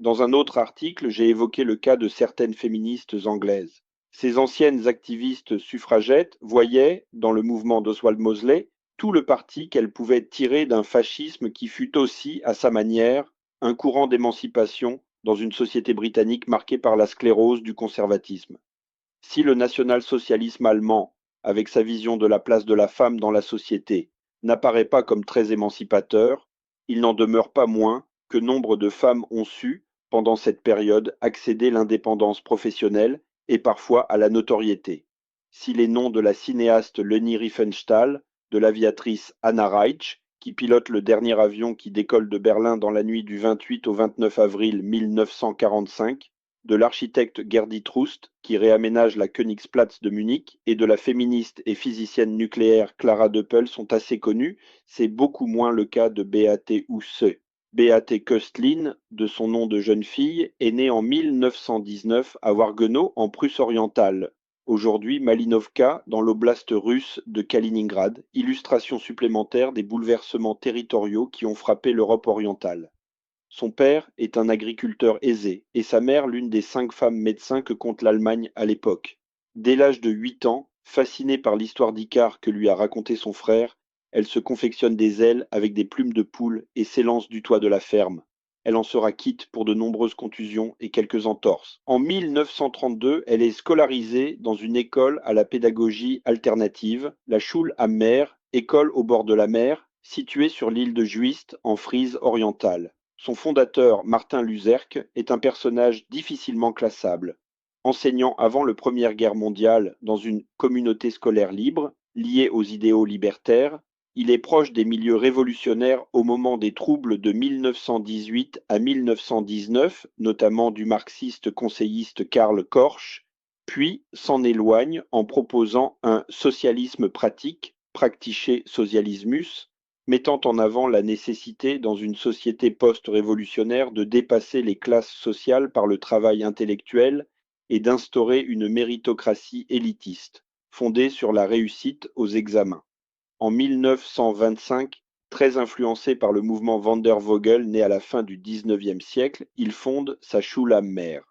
Dans un autre article, j'ai évoqué le cas de certaines féministes anglaises. Ces anciennes activistes suffragettes voyaient, dans le mouvement d'Oswald Mosley, tout le parti qu'elles pouvaient tirer d'un fascisme qui fut aussi, à sa manière, un courant d'émancipation dans une société britannique marquée par la sclérose du conservatisme. Si le national-socialisme allemand, avec sa vision de la place de la femme dans la société, n'apparaît pas comme très émancipateur, il n'en demeure pas moins que nombre de femmes ont su, pendant cette période, accéder à l'indépendance professionnelle et parfois à la notoriété. Si les noms de la cinéaste Leni Riefenstahl, de l'aviatrice Anna Reitsch, qui pilote le dernier avion qui décolle de Berlin dans la nuit du 28 au 29 avril 1945, de l'architecte Gerdy Troost, qui réaménage la Königsplatz de Munich, et de la féministe et physicienne nucléaire Clara Doppel sont assez connus, c'est beaucoup moins le cas de Beate Uhse. Beate Köstlin, de son nom de jeune fille, est née en 1919 à Wargenau, en Prusse orientale, aujourd'hui Malinovka, dans l'oblast russe de Kaliningrad, illustration supplémentaire des bouleversements territoriaux qui ont frappé l'Europe orientale. Son père est un agriculteur aisé et sa mère l'une des 5 femmes médecins que compte l'Allemagne à l'époque. Dès l'âge de 8 ans, fascinée par l'histoire d'Icare que lui a raconté son frère, elle se confectionne des ailes avec des plumes de poule et s'élance du toit de la ferme. Elle en sera quitte pour de nombreuses contusions et quelques entorses. En 1932, elle est scolarisée dans une école à la pédagogie alternative, la Schule am Meer, école au bord de la mer, située sur l'île de Juist en Frise orientale. Son fondateur, Martin Luzerque, est un personnage difficilement classable. Enseignant avant la Première Guerre mondiale dans une communauté scolaire libre, liée aux idéaux libertaires, il est proche des milieux révolutionnaires au moment des troubles de 1918 à 1919, notamment du marxiste conseilliste Karl Korsch, puis s'en éloigne en proposant un socialisme pratique, Praktische Socialismus, mettant en avant la nécessité dans une société post-révolutionnaire de dépasser les classes sociales par le travail intellectuel et d'instaurer une méritocratie élitiste, fondée sur la réussite aux examens. En 1925, très influencé par le mouvement Vandervogel né à la fin du XIXe siècle, il fonde sa Schule am Meer.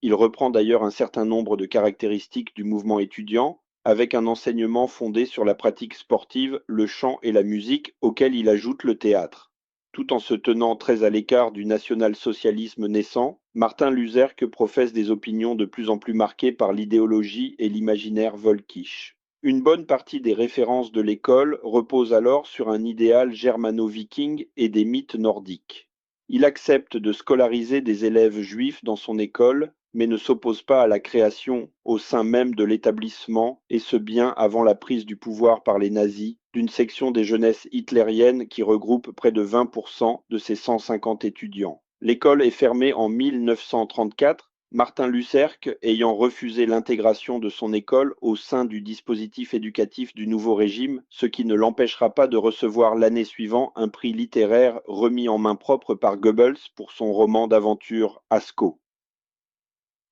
Il reprend d'ailleurs un certain nombre de caractéristiques du mouvement étudiant, avec un enseignement fondé sur la pratique sportive, le chant et la musique, auquel il ajoute le théâtre. Tout en se tenant très à l'écart du national-socialisme naissant, Martin Luzerque professe des opinions de plus en plus marquées par l'idéologie et l'imaginaire volkisch. Une bonne partie des références de l'école repose alors sur un idéal germano-viking et des mythes nordiques. Il accepte de scolariser des élèves juifs dans son école, mais ne s'oppose pas à la création, au sein même de l'établissement, et ce bien avant la prise du pouvoir par les nazis, d'une section des jeunesses hitlériennes qui regroupe près de 20% de ses 150 étudiants. L'école est fermée en 1934, Martin Luzerque ayant refusé l'intégration de son école au sein du dispositif éducatif du nouveau régime, ce qui ne l'empêchera pas de recevoir l'année suivante un prix littéraire remis en main propre par Goebbels pour son roman d'aventure Asko.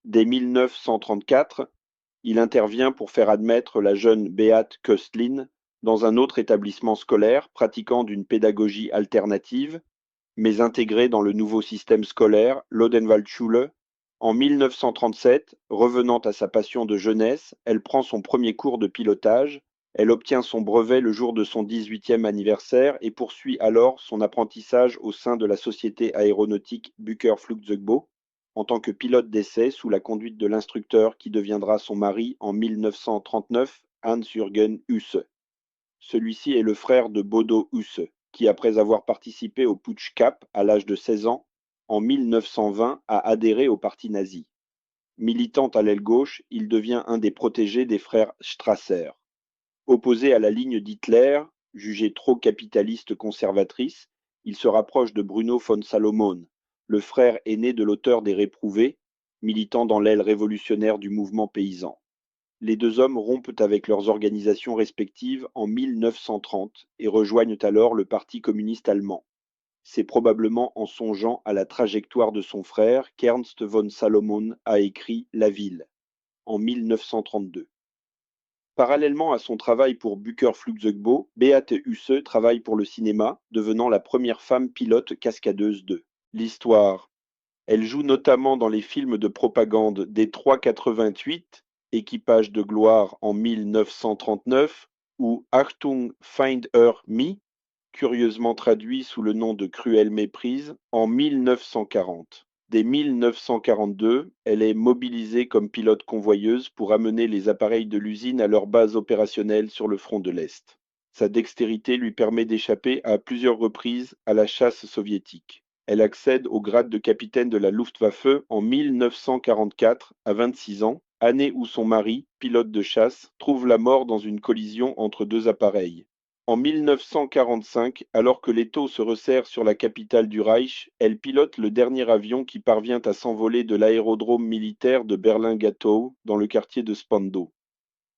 Dès 1934, il intervient pour faire admettre la jeune Beate Köstlin dans un autre établissement scolaire pratiquant d'une pédagogie alternative, mais intégrée dans le nouveau système scolaire, l'Odenwaldschule. En 1937, revenant à sa passion de jeunesse, elle prend son premier cours de pilotage, elle obtient son brevet le jour de son 18e anniversaire et poursuit alors son apprentissage au sein de la société aéronautique Bücher Flugzeugbau en tant que pilote d'essai sous la conduite de l'instructeur qui deviendra son mari en 1939, Hans-Jürgen Husse. Celui-ci est le frère de Bodo Husse, qui, après avoir participé au putsch Cap à l'âge de 16 ans, en 1920 a adhéré au parti nazi. Militant à l'aile gauche, il devient un des protégés des frères Strasser. Opposé à la ligne d'Hitler, jugée trop capitaliste conservatrice, il se rapproche de Bruno von Salomon, le frère aîné de l'auteur des Réprouvés, militant dans l'aile révolutionnaire du mouvement paysan. Les deux hommes rompent avec leurs organisations respectives en 1930 et rejoignent alors le Parti communiste allemand. C'est probablement en songeant à la trajectoire de son frère qu'Ernst von Salomon a écrit La Ville, en 1932. Parallèlement à son travail pour Bücher Flugzeugbau, Beate Husse travaille pour le cinéma, devenant la première femme pilote cascadeuse de l'histoire. Elle joue notamment dans les films de propagande Détroit 88, Équipage de gloire en 1939 ou Achtung, Find Her Me, curieusement traduit sous le nom de Cruelle méprise, en 1940. Dès 1942, elle est mobilisée comme pilote convoyeuse pour amener les appareils de l'usine à leur base opérationnelle sur le front de l'Est. Sa dextérité lui permet d'échapper à plusieurs reprises à la chasse soviétique. Elle accède au grade de capitaine de la Luftwaffe en 1944 à 26 ans, année où son mari, pilote de chasse, trouve la mort dans une collision entre deux appareils. En 1945, alors que les taux se resserrent sur la capitale du Reich, elle pilote le dernier avion qui parvient à s'envoler de l'aérodrome militaire de Berlin-Gatow dans le quartier de Spandau.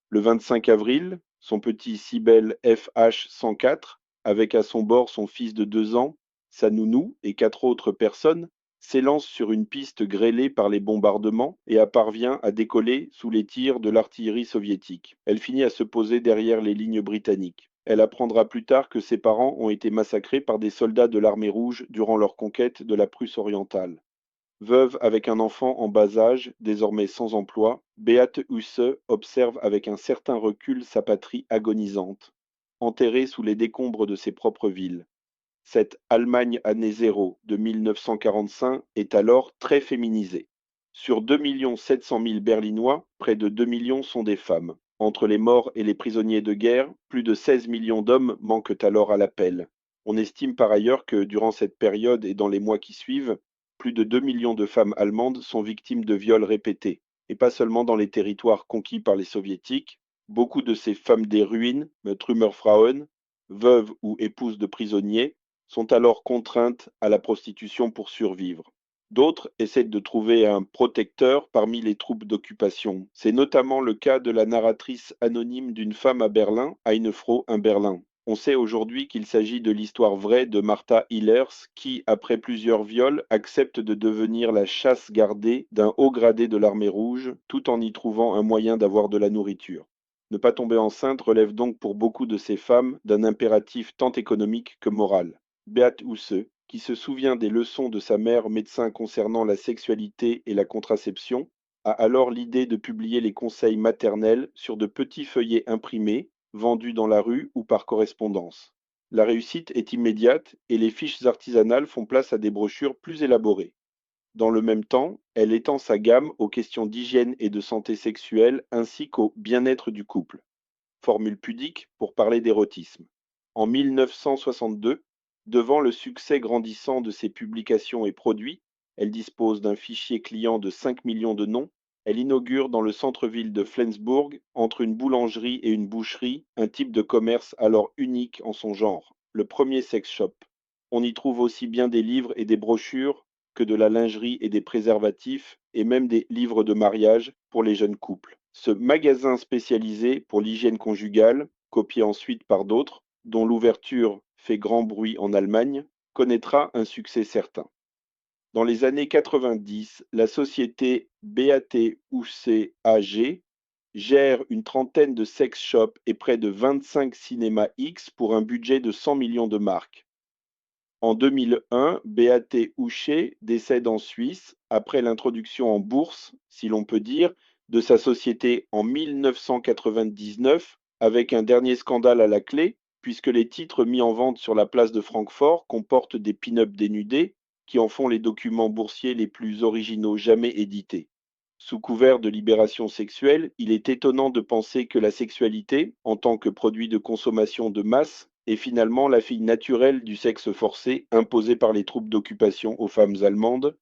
Le 25 avril, son petit Cybèle FH-104, avec à son bord son fils de 2 ans, sa nounou et 4 autres personnes, s'élance sur une piste grêlée par les bombardements et parvient à décoller sous les tirs de l'artillerie soviétique. Elle finit à se poser derrière les lignes britanniques. Elle apprendra plus tard que ses parents ont été massacrés par des soldats de l'armée rouge durant leur conquête de la Prusse orientale. Veuve avec un enfant en bas âge, désormais sans emploi, Beate Husse observe avec un certain recul sa patrie agonisante, enterrée sous les décombres de ses propres villes. Cette Allemagne année zéro de 1945 est alors très féminisée. Sur 2 700 000 Berlinois, près de 2 millions sont des femmes. Entre les morts et les prisonniers de guerre, plus de 16 millions d'hommes manquent alors à l'appel. On estime par ailleurs que durant cette période et dans les mois qui suivent, plus de 2 millions de femmes allemandes sont victimes de viols répétés, et pas seulement dans les territoires conquis par les soviétiques. Beaucoup de ces femmes des ruines, Trümmerfrauen, veuves ou épouses de prisonniers, sont alors contraintes à la prostitution pour survivre. D'autres essaient de trouver un protecteur parmi les troupes d'occupation. C'est notamment le cas de la narratrice anonyme d'une femme à Berlin, Eine Frau in Berlin. On sait aujourd'hui qu'il s'agit de l'histoire vraie de Martha Hillers qui, après plusieurs viols, accepte de devenir la chasse gardée d'un haut gradé de l'armée rouge, tout en y trouvant un moyen d'avoir de la nourriture. Ne pas tomber enceinte relève donc pour beaucoup de ces femmes d'un impératif tant économique que moral. Beate Uhse, qui se souvient des leçons de sa mère médecin concernant la sexualité et la contraception, a alors l'idée de publier les conseils maternels sur de petits feuillets imprimés, vendus dans la rue ou par correspondance. La réussite est immédiate et les fiches artisanales font place à des brochures plus élaborées. Dans le même temps, elle étend sa gamme aux questions d'hygiène et de santé sexuelle ainsi qu'au bien-être du couple. Formule pudique pour parler d'érotisme. En 1962, devant le succès grandissant de ses publications et produits, elle dispose d'un fichier client de 5 millions de noms. Elle inaugure dans le centre-ville de Flensburg, entre une boulangerie et une boucherie, un type de commerce alors unique en son genre, le premier sex shop. On y trouve aussi bien des livres et des brochures que de la lingerie et des préservatifs, et même des livres de mariage pour les jeunes couples. Ce magasin spécialisé pour l'hygiène conjugale, copié ensuite par d'autres, dont l'ouverture fait grand bruit en Allemagne, connaîtra un succès certain. Dans les années 90, la société BAT UC AG gère une trentaine de sex shops et près de 25 cinémas X pour un budget de 100 millions de marks. En 2001, Beate Houchet décède en Suisse après l'introduction en bourse, si l'on peut dire, de sa société en 1999, avec un dernier scandale à la clé, puisque les titres mis en vente sur la place de Francfort comportent des pin-up dénudés qui en font les documents boursiers les plus originaux jamais édités. Sous couvert de libération sexuelle, il est étonnant de penser que la sexualité, en tant que produit de consommation de masse, est finalement la fille naturelle du sexe forcé imposé par les troupes d'occupation aux femmes allemandes,